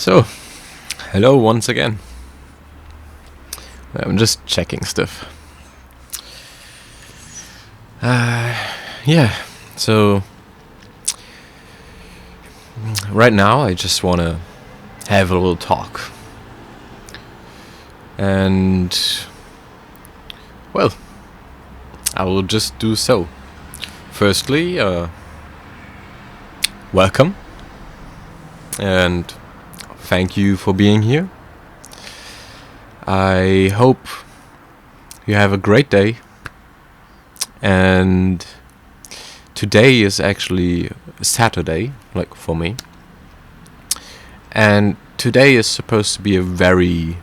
So, hello once again. I'm just checking stuff. Yeah, so right now I just want to have a little talk. And, well, I will just do so. Firstly, welcome. And thank you for being here. I hope you have a great day. And today is actually Saturday, like for me. And today is supposed to be a very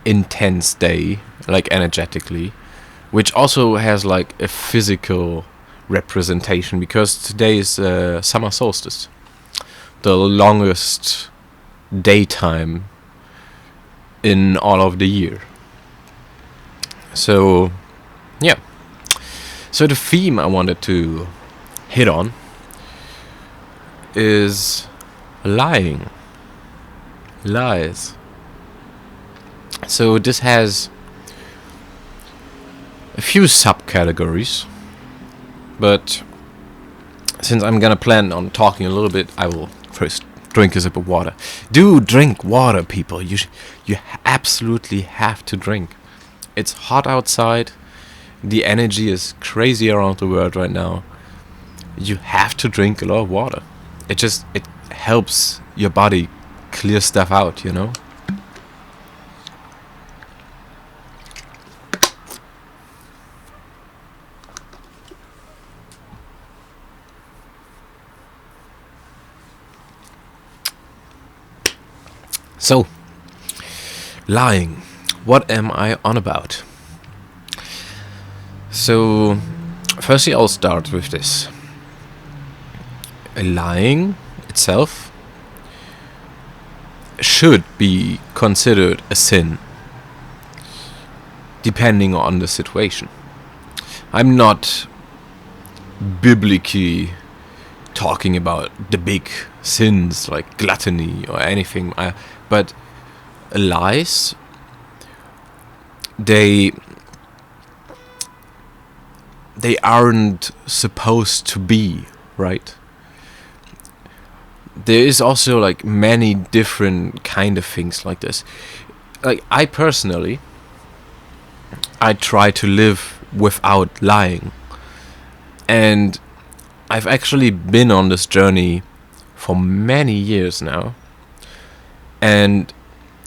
intense day, like energetically, which also has like a physical representation because today is summer solstice, the longest daytime in all of the year. So, yeah. So the theme I wanted to hit on is lying. Lies. So this has a few subcategories, but since I'm gonna plan on talking a little bit, I will first drink a sip of water. Do drink water, people. You absolutely have to drink. It's hot outside. The energy is crazy around the world right now. You have to drink a lot of water. It helps your body clear stuff out, you know? So, lying. What am I on about? So, firstly, I'll start with this. Lying itself should be considered a sin, depending on the situation. I'm not biblically talking about the big sins like gluttony or anything, but lies, they aren't supposed to be, right? There is also like many different kind of things like this. Like I personally, I try to live without lying, and I've actually been on this journey for many years now. And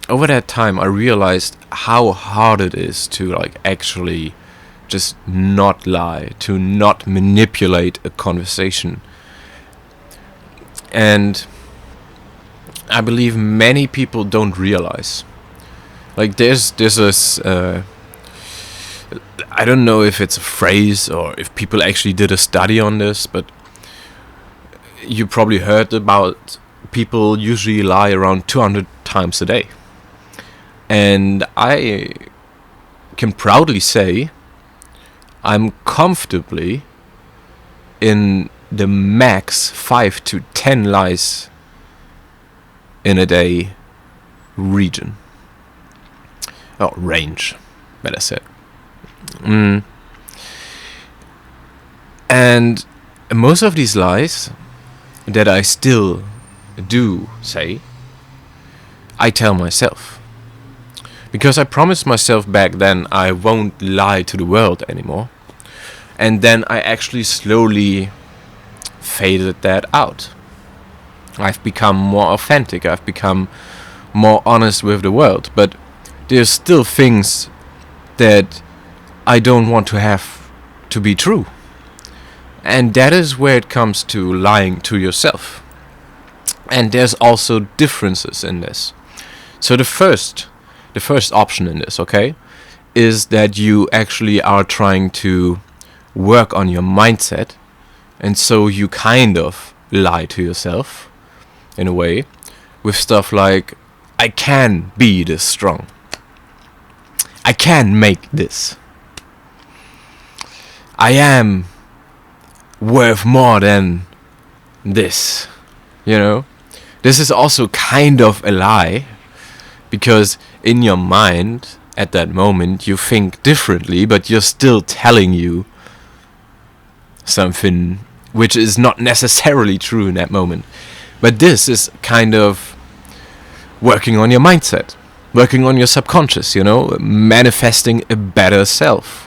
over that time, I realized how hard it is to like actually just not lie, to not manipulate a conversation. And I believe many people don't realize. Like there's this I don't know if it's a phrase or if people actually did a study on this, but you probably heard about people usually lie around 200 times a day. And I can proudly say I'm comfortably in the max 5 to 10 lies in a day region. Oh, range, better said. And most of these lies that I still do say, I tell myself. Because I promised myself back then I won't lie to the world anymore. And then I actually slowly faded that out. I've become more authentic. I've become more honest with the world. But there's still things that I don't want to have to be true. And that is where it comes to lying to yourself. And there's also differences in this. So the first option in this, okay, is that you actually are trying to work on your mindset, and so you kind of lie to yourself in a way with stuff like, I can be this strong, I can make this, I am worth more than this, you know. This is also kind of a lie, because in your mind at that moment you think differently, but you're still telling you something which is not necessarily true in that moment. But this is kind of working on your mindset, working on your subconscious, manifesting a better self,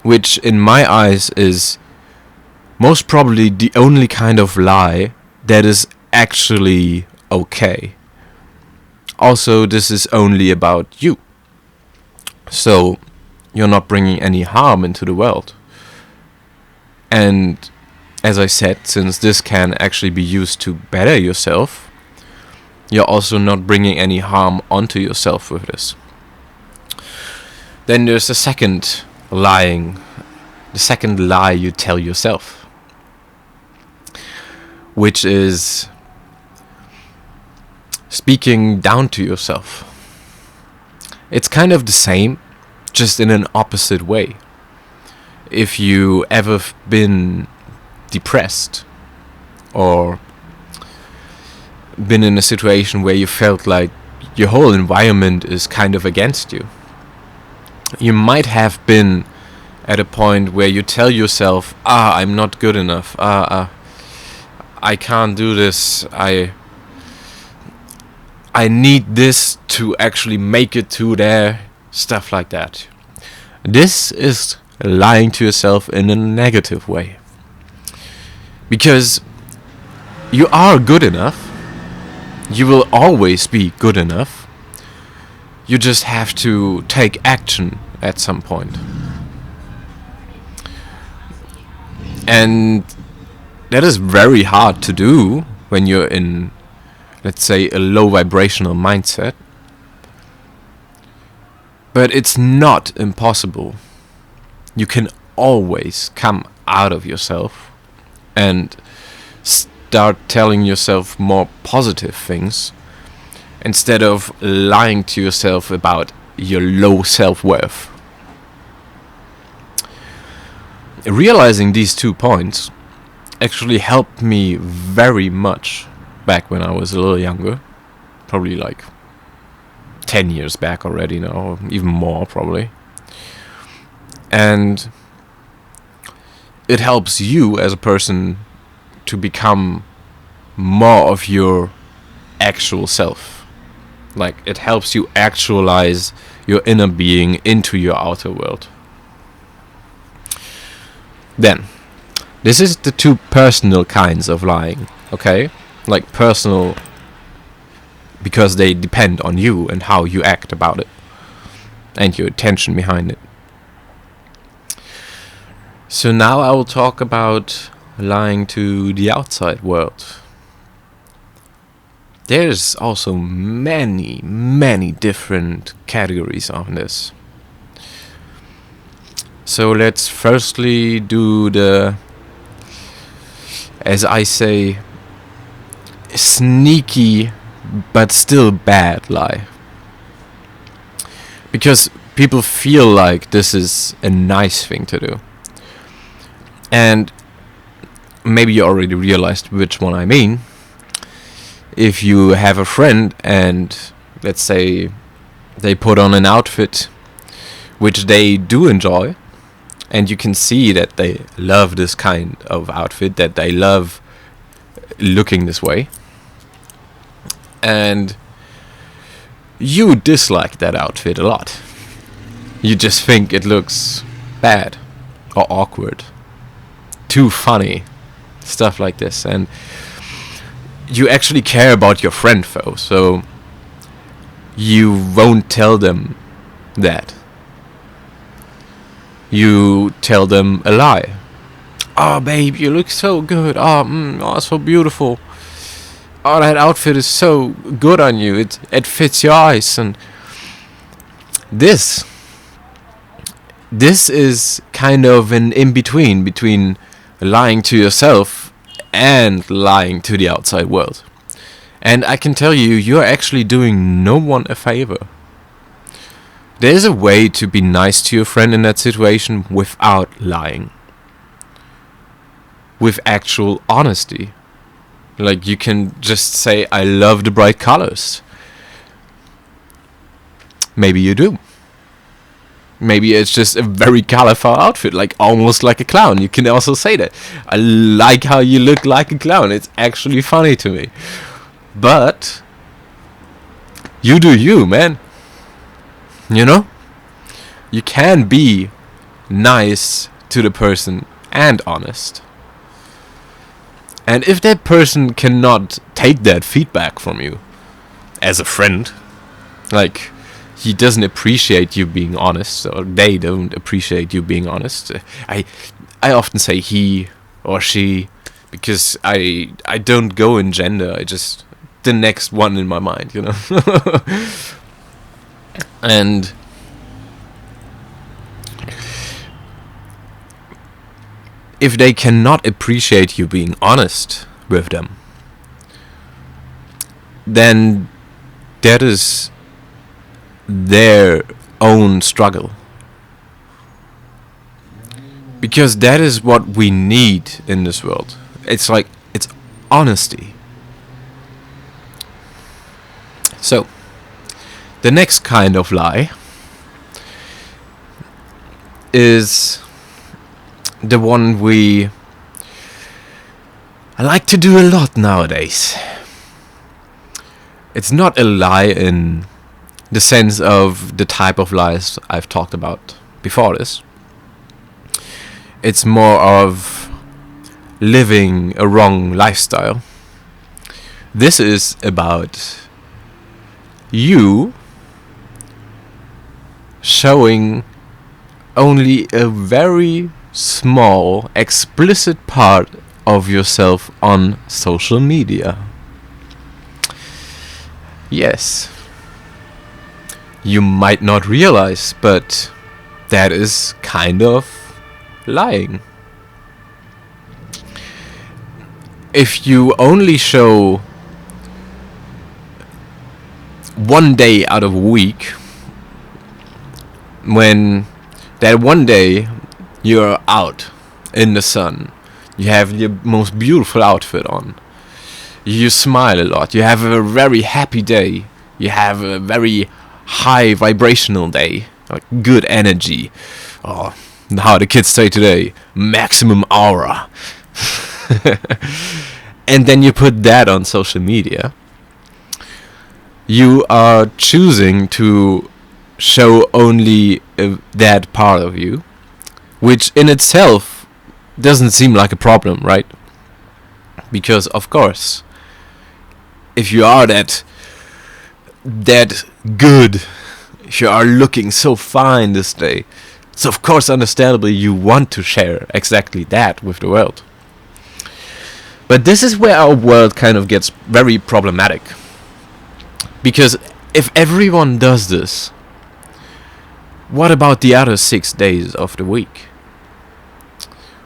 which in my eyes is most probably the only kind of lie that is actually okay. Also, this is only about you. So, you're not bringing any harm into the world. And, as I said, since this can actually be used to better yourself, you're also not bringing any harm onto yourself with this. Then there's the second lie you tell yourself, which is speaking down to yourself. It's kind of the same, just in an opposite way. If you ever been depressed or been in a situation where you felt like your whole environment is kind of against you, you might have been at a point where you tell yourself, I'm not good enough, I can't do this, I need this to actually make it to there, stuff like that. This is lying to yourself in a negative way. Because you are good enough. You will always be good enough. You just have to take action at some point. And that is very hard to do when you're in, let's say, a low vibrational mindset. But it's not impossible. You can always come out of yourself and start telling yourself more positive things instead of lying to yourself about your low self-worth. Realizing these 2 points actually helped me very much back when I was a little younger, probably like 10 years back already now, or even more probably. And it helps you as a person to become more of your actual self. Like, it helps you actualize your inner being into your outer world. Then, this is the 2 personal kinds of lying, okay? Like, personal because they depend on you and how you act about it and your intention behind it. So now I will talk about lying to the outside world. There's also many different categories on this. So let's firstly do the, as I say, sneaky but still bad lie. Because people feel like this is a nice thing to do. And maybe you already realized which one I mean. If you have a friend and, let's say, they put on an outfit which they do enjoy, and you can see that they love this kind of outfit, that they love looking this way, and you dislike that outfit a lot. You just think it looks bad or awkward, too funny, stuff like this. And you actually care about your friend though, so you won't tell them that. You tell them a lie. Oh babe, you look so good. Oh, so beautiful. Oh, that outfit is so good on you. It fits your eyes. And this is kind of an in-between between lying to yourself and lying to the outside world. And I can tell you, you're actually doing no one a favor. There's a way to be nice to your friend in that situation without lying. With actual honesty. Like, you can just say, I love the bright colors. Maybe you do. Maybe it's just a very colorful outfit, like almost like a clown. You can also say that. I like how you look like a clown. It's actually funny to me. But you do you, man. You know? You can be nice to the person and honest. And if that person cannot take that feedback from you as a friend, like, he doesn't appreciate you being honest, or they don't appreciate you being honest. I often say he or she, because I don't go in gender. I just the next one in my mind, you know. And if they cannot appreciate you being honest with them, then that is their own struggle. Because that is what we need in this world. It's like, it's honesty. So, the next kind of lie is the one I like to do a lot nowadays. It's not a lie in the sense of the type of lies I've talked about before this. It's more of living a wrong lifestyle. This is about you showing only a very small, explicit part of yourself on social media. Yes. You might not realize, but that is kind of lying. If you only show one day out of a week, when that one day you're out in the sun, you have your most beautiful outfit on, you smile a lot, you have a very happy day, you have a very high vibrational day, like good energy, or how the kids say today, maximum aura. And then you put that on social media. You are choosing to show only that part of you, which in itself doesn't seem like a problem, right? Because of course, if you are that good, if you are looking so fine this day, it's of course understandably you want to share exactly that with the world. But this is where our world kind of gets very problematic. Because if everyone does this, what about the other 6 days of the week?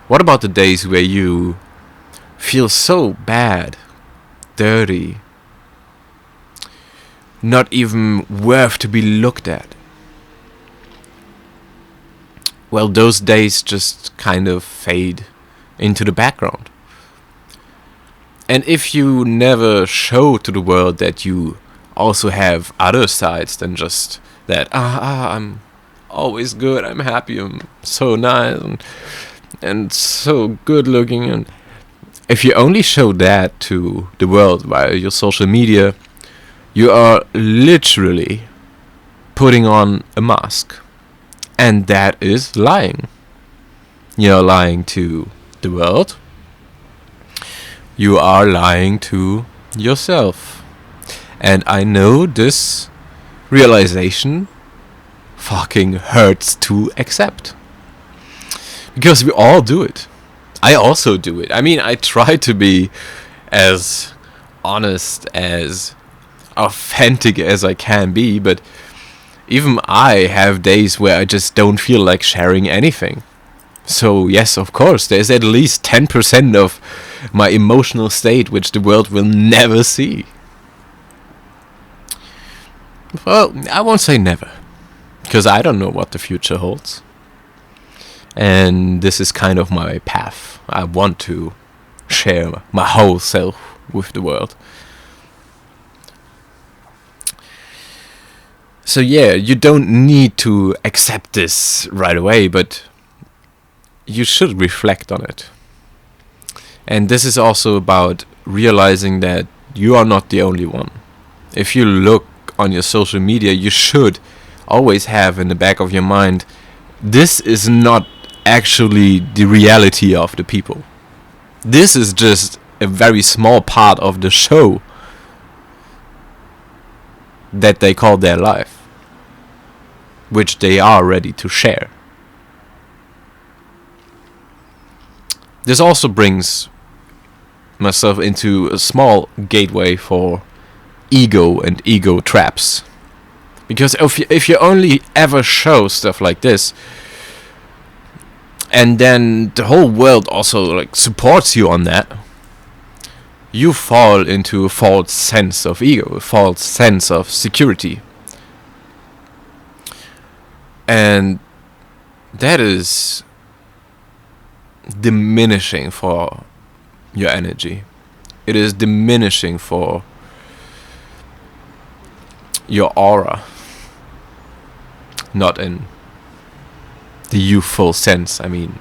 What about the days where you feel so bad, dirty, not even worth to be looked at? Well, those days just kind of fade into the background. And if you never show to the world that you also have other sides than just that, I'm always good, I'm happy, I'm so nice and so good looking, and if you only show that to the world via your social media, you are literally putting on a mask. And that is lying. You're lying to the world. You are lying to yourself. And I know this realization fucking hurts to accept. Because we all do it. I also do it. I mean, I try to be as honest, as authentic as I can be, but even I have days where I just don't feel like sharing anything. So yes, of course, there's at least 10% of my emotional state which the world will never see. Well, I won't say never, because I don't know what the future holds. And this is kind of my path. I want to share my whole self with the world. So yeah, you don't need to accept this right away, but you should reflect on it. And this is also about realizing that you are not the only one. If you look on your social media, you should always have in the back of your mind, this is not actually the reality of the people. This is just a very small part of the show that they call their life, which they are ready to share. This also brings myself into a small gateway for ego and ego traps. Because if you only ever show stuff like this, and then the whole world also like supports you on that, you fall into a false sense of ego, a false sense of security. And that is diminishing for your energy. It is diminishing for your aura. Not in the youthful sense, I mean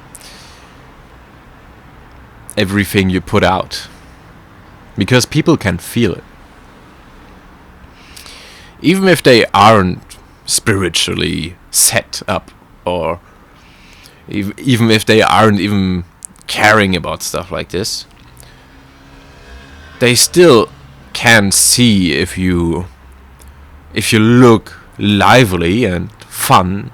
everything you put out. Because people can feel it. Even if they aren't spiritually set up, or even if they aren't even caring about stuff like this, they still can see if you look lively and fun,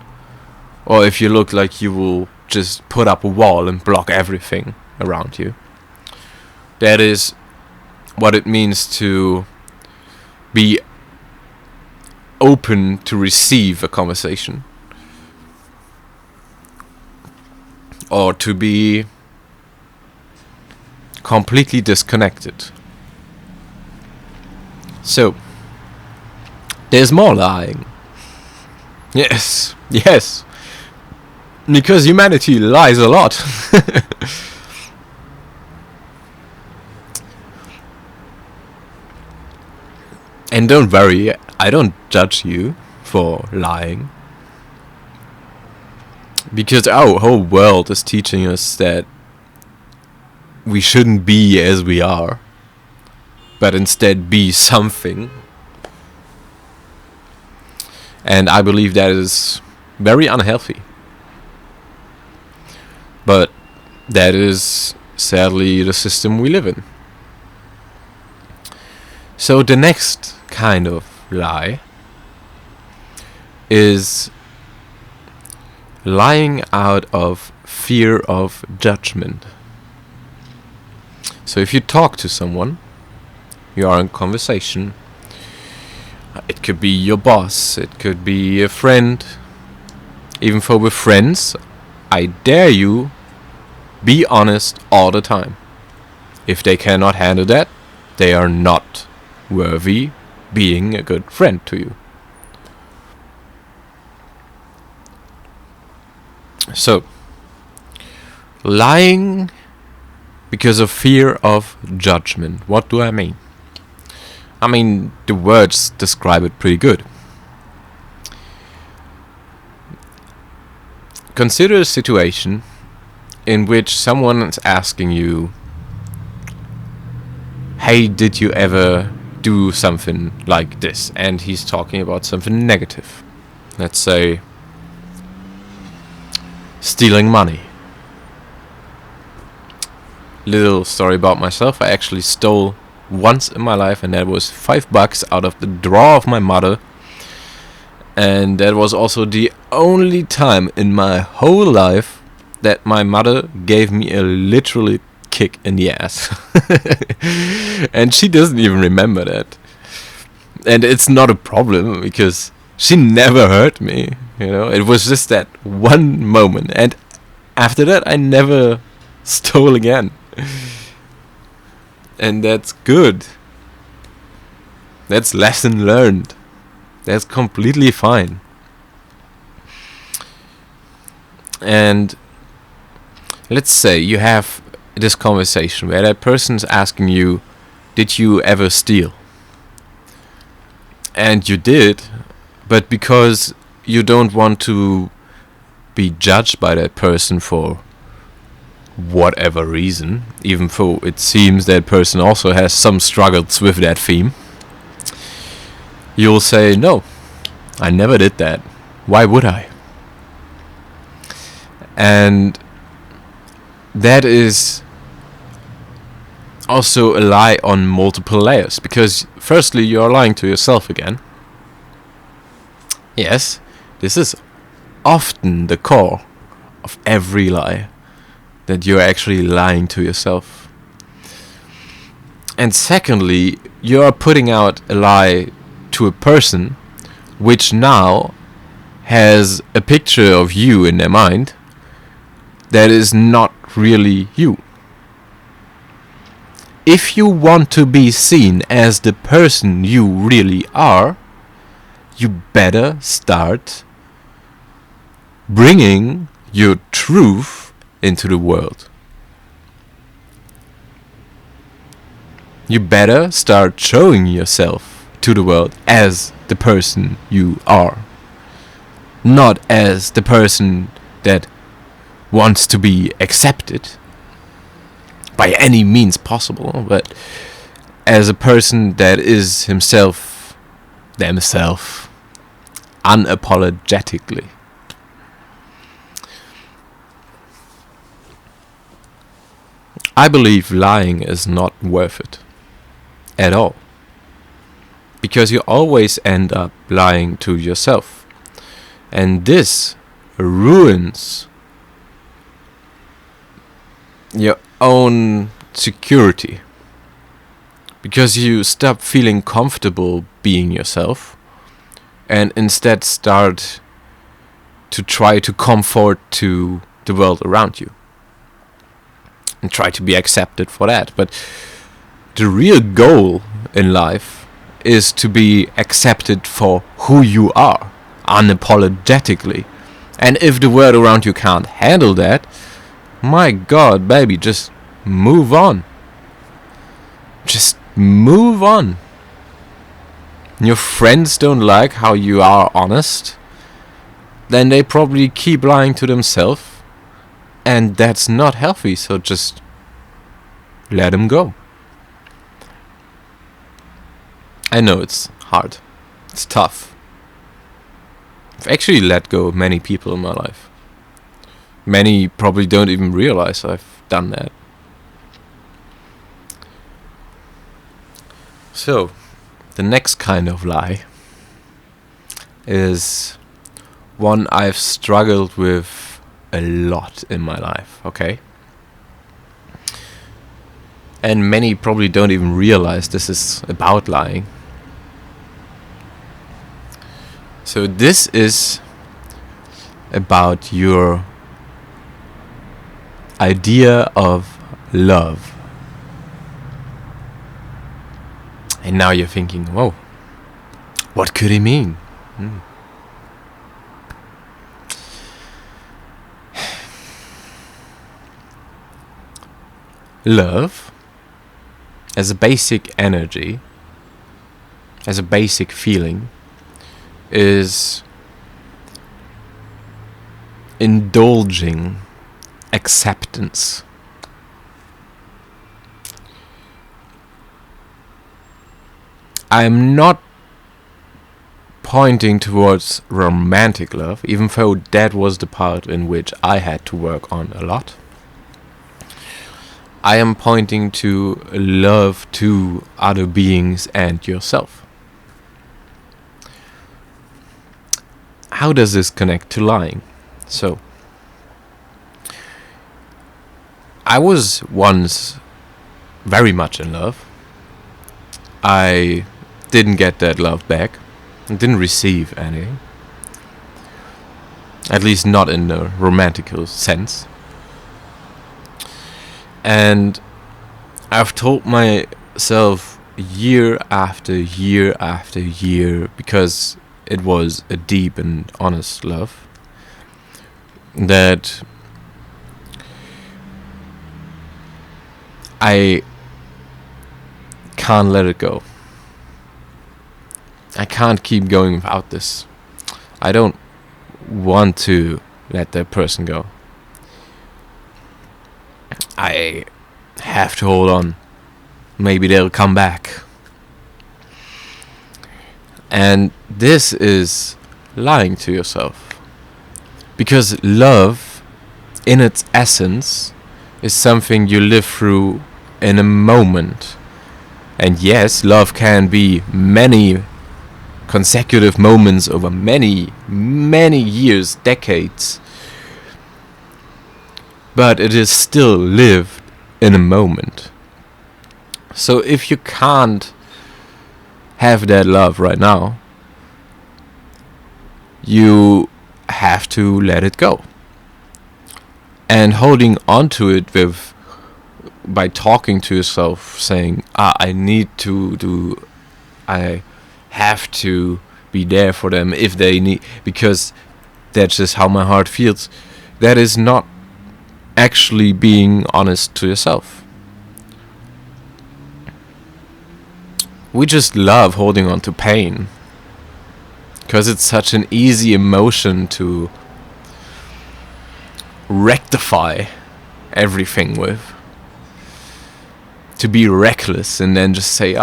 or if you look like you will just put up a wall and block everything around you. That is what it means to be open to receive a conversation, or to be completely disconnected. So there's more lying. Yes, because humanity lies a lot. And don't worry, I don't judge you for lying. Because our whole world is teaching us that we shouldn't be as we are, but instead be something. And I believe that is very unhealthy. But that is sadly the system we live in. So the next kind of lie is lying out of fear of judgment. So if you talk to someone, you are in conversation, it could be your boss, it could be a friend. Even for with friends, I dare you, be honest all the time. If they cannot handle that, they are not worthy being a good friend to you. So, lying because of fear of judgment. What do I mean? I mean, the words describe it pretty good. Consider a situation in which someone is asking you, hey, did you ever do something like this? And he's talking about something negative. Let's say stealing money. Little story about myself. I actually stole once in my life, and that was $5 out of the drawer of my mother. And that was also the only time in my whole life that my mother gave me a literally kick in the ass. And she doesn't even remember that. And it's not a problem because she never hurt me, you know. It was just that one moment, and after that I never stole again. And that's good. That's lesson learned. That's completely fine. And let's say you have this conversation where that person's asking you, did you ever steal? And you did, but because you don't want to be judged by that person for whatever reason, even though it seems that person also has some struggles with that theme, you'll say, no, I never did that. Why would I? And that is also a lie on multiple layers, because firstly, you are lying to yourself again. Yes, this is often the core of every lie, that you're actually lying to yourself. And secondly, you are putting out a lie to a person which now has a picture of you in their mind that is not really you. If you want to be seen as the person you really are, you better start bringing your truth into the world. You better start showing yourself to the world as the person you are, not as the person that wants to be accepted by any means possible, but as a person that is himself, themselves, unapologetically. I believe lying is not worth it at all, because you always end up lying to yourself, and this ruins your own security, because you stop feeling comfortable being yourself and instead start to try to comfort to the world around you and try to be accepted for that. But the real goal in life is to be accepted for who you are, unapologetically. And if the world around you can't handle that, my God, baby, just move on. Just move on. Your friends don't like how you are honest, then they probably keep lying to themselves, and that's not healthy, so just let them go. I know it's hard. It's tough. I've actually let go of many people in my life. Many probably don't even realize I've done that. So, the next kind of lie is one I've struggled with a lot in my life, okay? And many probably don't even realize this is about lying. So this is about your idea of love. And now you're thinking, whoa, what could he mean? Love, as a basic energy, as a basic feeling, is indulging acceptance. I'm not pointing towards romantic love, even though that was the part in which I had to work on a lot. I am pointing to love to other beings and yourself. How does this connect to lying? So, I was once very much in love. I didn't get that love back. I didn't receive any. At least not in a romantical sense. And I've told myself year after year after year, because it was a deep and honest love, that I can't let it go. I can't keep going without this. I don't want to let that person go. I have to hold on. Maybe they'll come back. And this is lying to yourself. Because love, in its essence, is something you live through in a moment. And yes, love can be many consecutive moments over many, many years, decades. But it is still lived in a moment. So if you can't have that love right now, you have to let it go. And holding on to it by talking to yourself, saying, I need to do, I have to be there for them if they need, because that's just how my heart feels. That is not actually being honest to yourself. We just love holding on to pain because it's such an easy emotion to rectify everything with. To be reckless and then just say,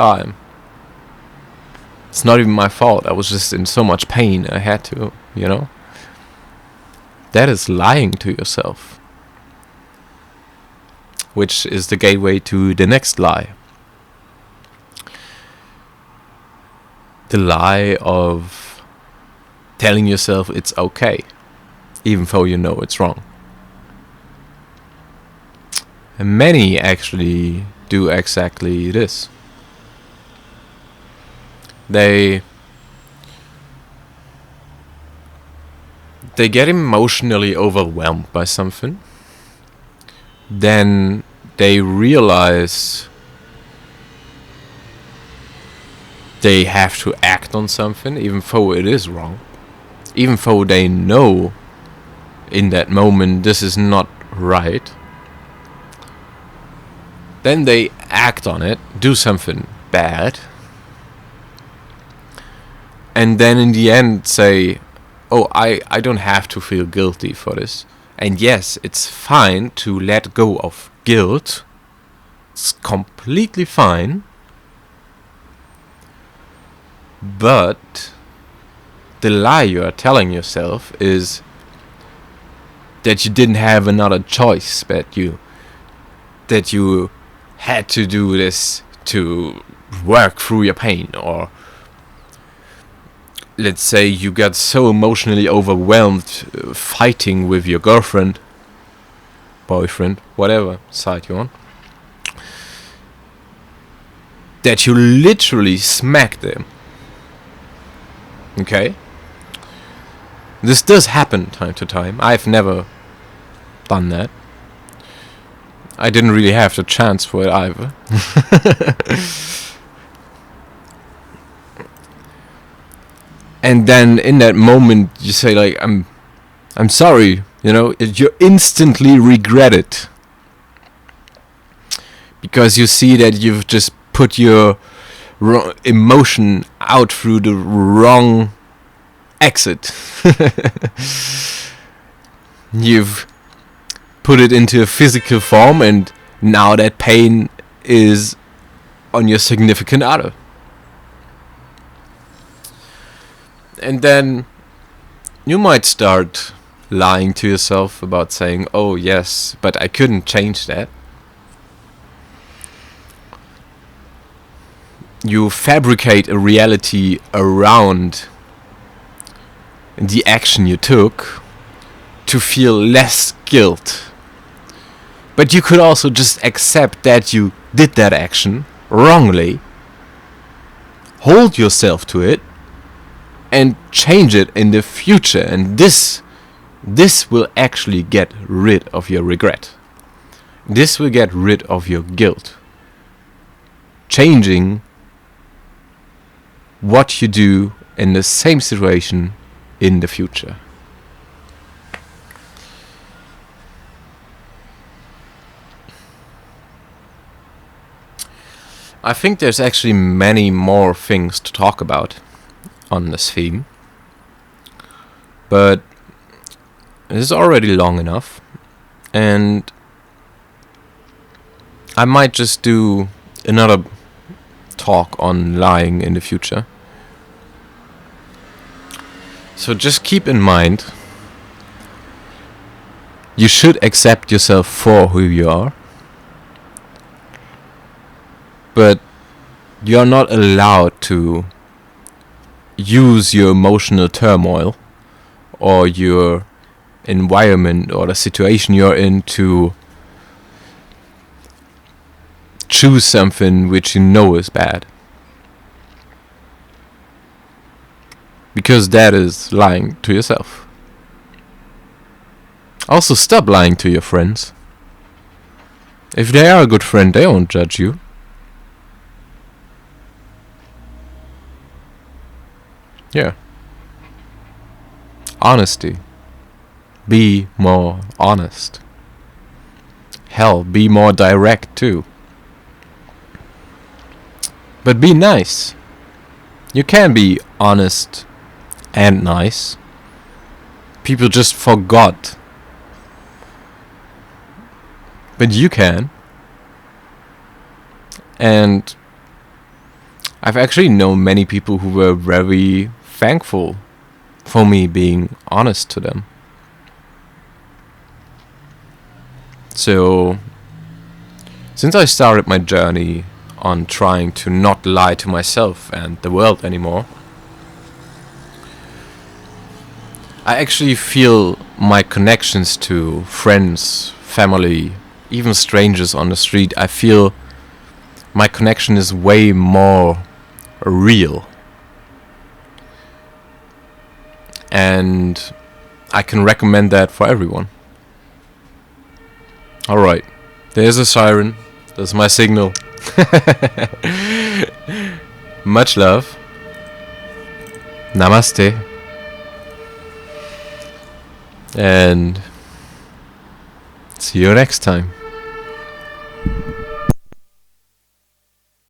it's not even my fault. I was just in so much pain. I had to, That is lying to yourself. Which is the gateway to the next lie. The lie of telling yourself it's okay, even though you know it's wrong. And many actually do exactly this. They get emotionally overwhelmed by something. Then they realize they have to act on something, even though it is wrong. Even though they know in that moment this is not right. Then they act on it, do something bad. And then in the end say, I don't have to feel guilty for this. And yes, it's fine to let go of guilt. It's completely fine. But the lie you are telling yourself is that you didn't have another choice, that you had to do this to work through your pain, or let's say you got so emotionally overwhelmed fighting with your girlfriend, boyfriend, whatever side you're on, that you literally smacked them. Okay? This does happen time to time. I've never done that. I didn't really have the chance for it either. And then in that moment you say like, I'm sorry, you instantly regret it. Because you see that you've just put your emotion out through the wrong exit. You've put it into a physical form, and now that pain is on your significant other. And then you might start lying to yourself about saying, oh yes, but I couldn't change that. You fabricate a reality around the action you took to feel less guilt. But you could also just accept that you did that action wrongly, hold yourself to it, and change it in the future. And this will actually get rid of your regret. This will get rid of your guilt. Changing what you do in the same situation in the future. I think there's actually many more things to talk about on this theme, but it is already long enough, and I might just do another talk on lying in the future. So just keep in mind, you should accept yourself for who you are, but you're not allowed to use your emotional turmoil or your environment or the situation you're in to choose something which you know is bad. Because that is lying to yourself. Also, stop lying to your friends. If they are a good friend, they won't judge you. Yeah. Honesty. Be more honest. Hell, be more direct too. But be nice. You can be honest and nice. People just forgot. But you can. And I've actually known many people who were very thankful for me being honest to them. So, since I started my journey on trying to not lie to myself and the world anymore, I actually feel my connections to friends, family, even strangers on the street, I feel my connection is way more real. And I can recommend that for everyone. Alright, there's a siren. That's my signal. Much love. Namaste. And see you next time.